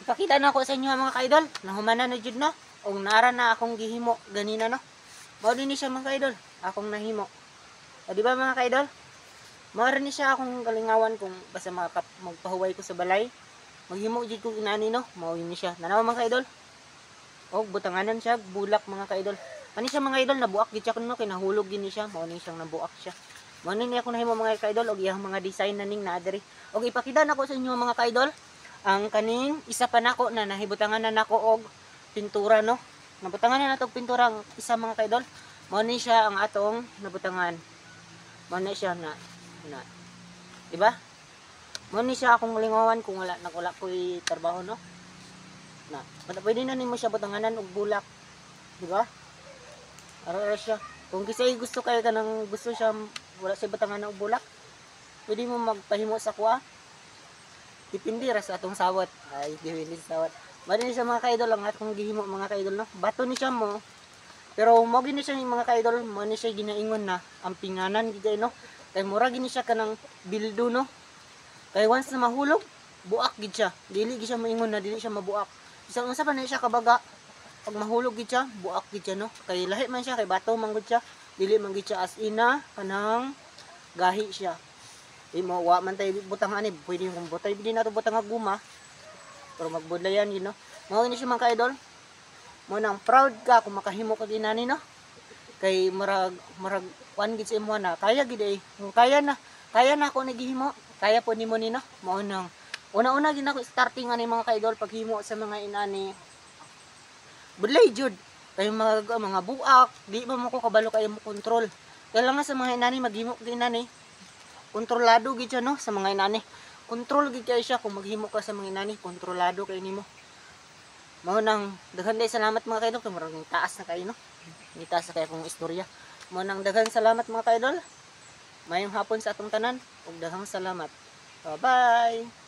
Ipakita na ako sa inyo mga ka-idol. Nahumanan na jud no. Og naara na akong gihimo ganina no. Mao din ni siya mga ka-idol. Akong nahimo. O di ba mga ka-idol? Mao rin ni siya akong galingawan kung basta magpahuway ko sa balay. Maghimo jud ko inani no. Mao ni siya. Nanawa mga ka-idol. Og butanganan siya bulak mga ka-idol. Ani siya mga idol nabuak gid siya kuno kay nahulog gini siya. Mao ni siyang nabuak siya. Mao ni ako nahimo mga ka-idol og iyang mga design na ning naa diri. Og ipakita nako sa inyo mga ka-idol ang kaning isa pa nako na nahibutangan na nako og pintura no. Nabutangan na nato og pintura ang isa mga ka-idol. Mao ni siya ang atong nabutangan. Mao ni siya na. Di ba? Mao ni siya akong lingawan kung wala ko'y trabaho no. Na, pwede na nimo siya butanganan og bulak. Di ba? Ara siya. Kung kisay gusto kayo kanang gusto siya wala siya butanganan og bulak, pwede mo magpahimo sa kuha. Depende ra sa atong sawat. Ay, depende sa sawat. Mali ni siya mga ka-idol ang atong gihimo mga ka-idol no. Bato ni siya mo. Pero mo gini siya mga ka-idol, mo ni siya ginaingon na ang pinganan gid no. Kay mura gini siya kanang bildo no. Kay once na mahulog, buak gid siya. Dili gid siya maingon na dili siya mabuak. Isang unsa pa na siya kabaga. Pag mahulog gid siya, buak gid siya no. Kay lahi man siya kay bato man gud siya. Dili man gid siya as ina kanang gahi siya. Mo wa man tay butang ani, pwede kung butay din nato butang guma. Pero magbudlayan yun no. Mao ni siya mga ka-idol. Mo nang proud ka kung makahimo ka ginani no. Kay marag wan gid sa imo na kaya gid eh. Kaya na ako nagihimo. Kaya po nimo ni no. Mao nang una-una gid ako starting ani mga ka-idol paghimo sa mga inani. Budlay jud kay mga buak, di ba mo ko kabalo kay mo control. Kaya lang nga sa mga inani maghimo gid inani. Kontrolado gid siya no sa mga inani. Control gid kay siya kung maghimo ka sa mga inani, kontrolado kay nimo. Mao nang daghan day salamat mga ka-idol kay murag taas na kayo no. Ni taas na kay akong istorya. Mao nang daghan salamat mga ka-idol. Mayong hapon sa atong tanan ug daghang salamat. Bye-bye.